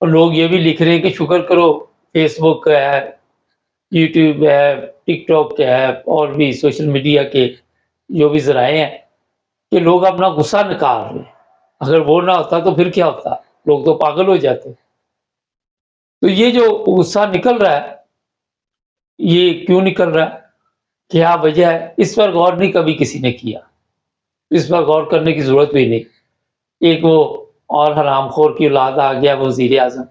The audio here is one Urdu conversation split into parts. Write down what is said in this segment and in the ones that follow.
اور لوگ یہ بھی لکھ رہے ہیں کہ شکر کرو فیس بک ہے، یوٹیوب ہے، ٹک ٹاک ہے، اور بھی سوشل میڈیا کے جو بھی ذرائع ہیں کہ لوگ اپنا غصہ نکال رہے ہیں۔ اگر وہ نہ ہوتا تو پھر کیا ہوتا؟ لوگ تو پاگل ہو جاتے۔ تو یہ جو غصہ نکل رہا ہے، یہ کیوں نکل رہا ہے، کیا وجہ ہے، اس پر غور نہیں کبھی کسی نے کیا، اس پر غور کرنے کی ضرورت بھی نہیں۔ ایک وہ اور حرام خور کی اولاد آ گیا وزیر اعظم،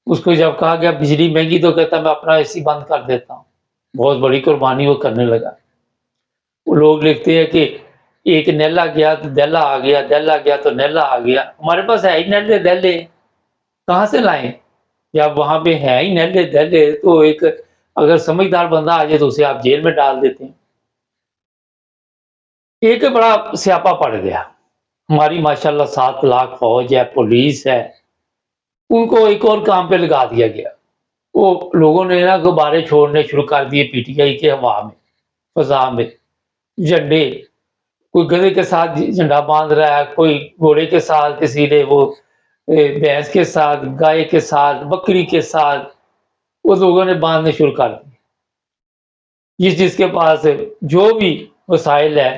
اس کو جب کہا گیا بجلی مہنگی تو کہتا میں اپنا اے سی بند کر دیتا ہوں۔ بہت بڑی قربانی وہ کرنے لگا۔ وہ لوگ لکھتے ہیں کہ ایک نیلا گیا تو دیلا آ گیا، دیلا گیا تو نیلا آ گیا۔ ہمارے پاس ہے ہی نیلے دیلے، کہاں سے لائیں؟ جب وہاں پہ ہے ہی نیلے دیلے تو ایک اگر سمجھدار بندہ آ جائے تو اسے آپ جیل میں ڈال دیتے ہیں۔ ایک بڑا سیاپا پڑ گیا، ہماری ماشاءاللہ 7 لاکھ فوج ہے، پولیس ہے، ان کو ایک اور کام پہ لگا دیا گیا۔ وہ لوگوں نے نا غبارے چھوڑنے شروع کر دیے پی ٹی آئی کے ہوا میں، فضا میں، جھنڈے، کوئی گدھے کے ساتھ جھنڈا باندھ رہا ہے، کوئی گھوڑے کے ساتھ، کسی نے وہ بھینس کے ساتھ، گائے کے ساتھ، بکری کے ساتھ، وہ لوگوں نے باندھنے شروع کر دی۔ جس کے پاس جو بھی وسائل ہے،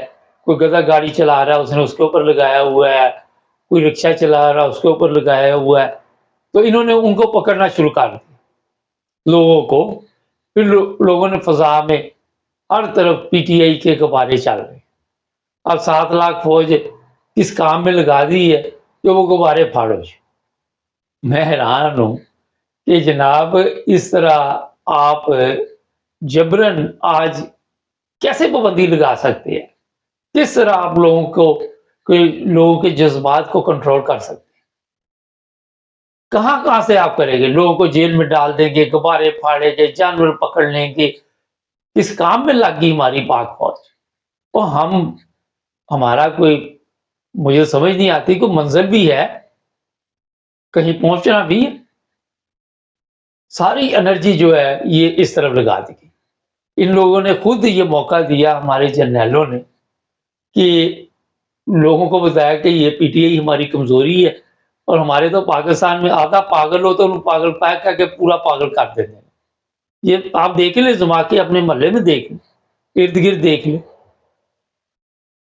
کوئی گدھا گاڑی چلا رہا ہے اس نے اس کے اوپر لگایا ہوا ہے، کوئی رکشہ چلا رہا ہے اس کے اوپر لگایا ہوا ہے، تو انہوں نے ان کو پکڑنا شروع کر دیا لوگوں کو۔ پھر لوگوں نے فضا میں ہر طرف پی ٹی آئی کے غبارے چل رہے۔ اب 7 لاکھ فوج کس کام میں لگا دی ہے کہ وہ غبارے پھاڑو۔ میں حیران ہوں کہ جناب اس طرح آپ جبرن آج کیسے پابندی لگا سکتے ہیں؟ کس طرح آپ لوگوں کے جذبات کو کنٹرول کر سکتے ہیں؟ کہاں سے آپ کریں گے؟ لوگوں کو جیل میں ڈال دیں گے، غبارے پھاڑیں گے، جانور پکڑ لیں گے۔ کس کام میں لگ گئی ہماری پاک فوج؟ اور ہمارا کوئی، مجھے سمجھ نہیں آتی، کوئی منزل بھی ہے، کہیں پہنچنا بھی ہے؟ ساری انرجی جو ہے یہ اس طرف لگا دی گئی۔ ان لوگوں نے خود یہ موقع دیا، ہمارے جرنیلوں نے، کہ لوگوں کو بتایا کہ یہ پی ٹی آئی ہماری کمزوری ہے، اور ہمارے تو پاکستان میں آدھا پاگل ہو تو انہوں پاگل پایا کر کے پورا پاگل کر دیتے ہیں۔ یہ آپ دیکھ لیں، زما کے اپنے محلے میں دیکھ لیں، ارد گرد دیکھ لیں۔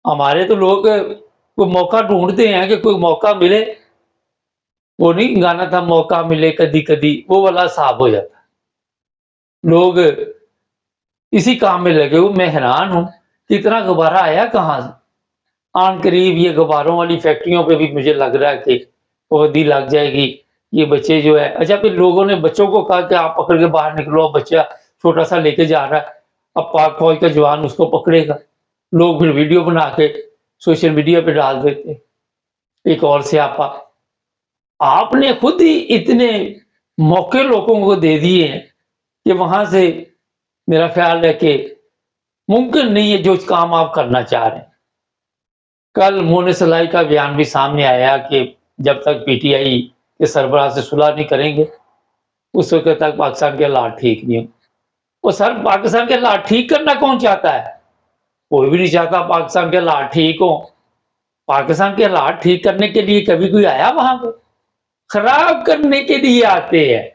ہمارے تو لوگ کوئی موقع ڈھونڈتے ہیں کہ کوئی موقع ملے، وہ نہیں گانا تھا موقع ملے کدی کدی، وہ والا صاحب ہو جاتا۔ لوگ اسی کام میں لگے ہوئے۔ میں حیران ہوں کہ اتنا غبارہ آیا کہاں سے؟ آن قریب یہ غباروں والی فیکٹریوں پہ بھی مجھے لگ رہا ہے کہ پابندی لگ جائے گی۔ یہ بچے جو ہے، اچھا پھر لوگوں نے بچوں کو کہا کہ آپ پکڑ کے باہر نکلو، بچہ چھوٹا سا لے کے جا رہا ہے، اب پاک فوج کا جوان اس کو پکڑے گا، لوگ پھر ویڈیو بنا کے سوشل میڈیا پہ ڈال دیتے۔ ایک اور سیاپا، آپ نے خود ہی اتنے موقع لوگوں کو دے دیے ہیں کہ وہاں سے میرا خیال ہے کہ ممکن نہیں ہے جو کام آپ کرنا چاہ رہے ہیں۔ کل مون سلائی کا بیان بھی سامنے آیا کہ جب تک پی ٹی آئی کے سربراہ سے صلح نہیں کریں گے اس وقت تک پاکستان کے حالات ٹھیک نہیں ہوں۔ وہ سر پاکستان کے حالات ٹھیک کرنا کون چاہتا ہے؟ کوئی بھی نہیں چاہتا پاکستان کے حالات ٹھیک ہوں۔ پاکستان کے حالات ٹھیک کرنے کے لیے کبھی کوئی آیا وہاں پہ؟ خراب کرنے کے لیے آتے ہیں۔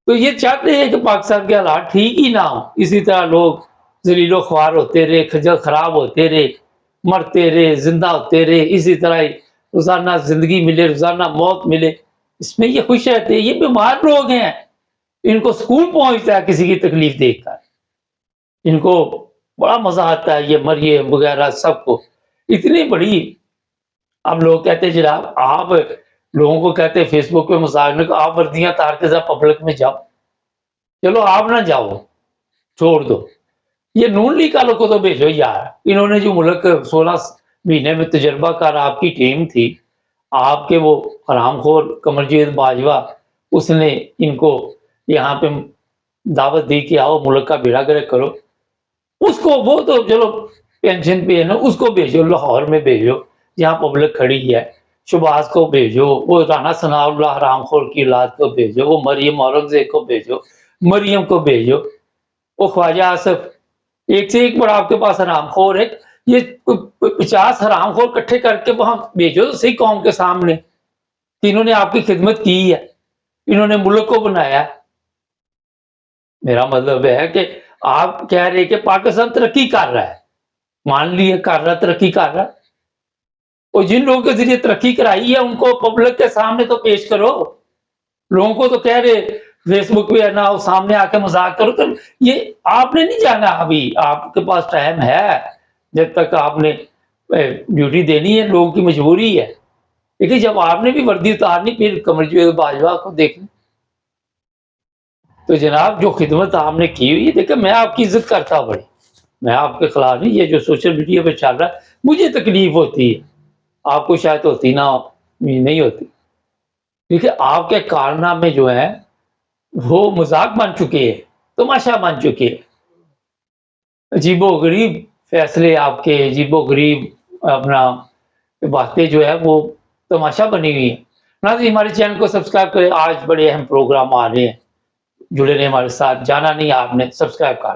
تو یہ چاہتے ہیں کہ پاکستان کے حالات ٹھیک ہی نہ ہوں، اسی طرح لوگ ذلیل و خوار ہوتے رہے، خجل خراب ہوتے رہے، مرتے رہے، زندہ ہوتے رہے، اسی طرح روزانہ زندگی ملے، روزانہ موت ملے، اس میں یہ خوش رہتے ہیں۔ یہ بیمار لوگ ہیں، ان کو سکون پہنچتا ہے کسی کی تکلیف دیکھ کر، ان کو بڑا مزہ آتا ہے، یہ مریم وغیرہ سب کو اتنی بڑی۔ اب لوگ کہتے ہیں جناب آپ لوگوں کو کہتے ہیں فیس بک پہ مذاکرے کو، آپ وردیاں تار کے ساتھ پبلک میں جاؤ، چلو آپ نہ جاؤ، چھوڑ دو، یہ نون لیگ والوں کو تو بھیجو یار۔ انہوں نے جو ملک 16 مہینے میں تجربہ کر آپ کی ٹیم تھی، آپ کے وہ حرام خور قمرجیت باجوہ، اس نے ان کو یہاں پہ دعوت دی کہ آؤ ملک کا بیڑا گرک کرو، اس کو وہ تو چلو پینشن پہ ہے نا، اس کو بھیجو، لاہور میں بھیجو جہاں پبلک کھڑی ہے، شباز کو بھیجو، وہ رانا ثناء اللہ حرام خور کی اولاد کو بھیجو، وہ مریم اورنگزیب کو بھیجو، مریم کو بھیجو، وہ خواجہ آصف، ایک سے ایک بڑا آپ کے پاس حرام خور ہے۔ یہ 50 حرام خور اکٹھے کر کے وہاں بھیجو تو صحیح قوم کے سامنے کہ انہوں نے آپ کی خدمت کی ہے۔ انہوں نے ملک کو بنایا. میرا مطلب ہے کہ آپ کہہ رہے کہ پاکستان ترقی کر رہا ہے، مان لیے کر رہا، ترقی کر رہا، اور جن لوگوں کے ذریعے ترقی کرائی ہے ان کو پبلک کے سامنے تو پیش کرو. لوگوں کو تو کہہ رہے فیس بک پہ نہ سامنے آ کے مذاق کرو. تو یہ آپ نے نہیں جانا، ابھی آپ کے پاس ٹائم ہے، جب تک آپ نے ڈیوٹی دینی ہے، لوگوں کی مجبوری ہے. لیکن جب آپ نے بھی وردی اتارنی، پھر قمر باجوہ کو دیکھیں. تو جناب جو خدمت آپ نے کی ہوئی ہے، دیکھیں میں آپ کی عزت کرتا ہوں بڑی، میں آپ کے خلاف نہیں. یہ جو سوشل میڈیا پہ چل رہا ہے مجھے تکلیف ہوتی ہے، آپ کو شاید ہوتی نہ نہیں ہوتی، کیونکہ آپ کے کارنامے جو ہیں وہ مذاق بن چکے ہیں، تماشا بن چکے ہیں. عجیب و غریب فیصلے آپ کے، عجیب و غریب اپنا باتیں جو ہے وہ تماشا بنی ہوئی ہیں. ناظرین ہمارے چینل کو سبسکرائب کریں، آج بڑے اہم پروگرام آ رہے ہیں، جڑے رہے ہمارے ساتھ. جانا نہیں آپ نے، سبسکرائب کر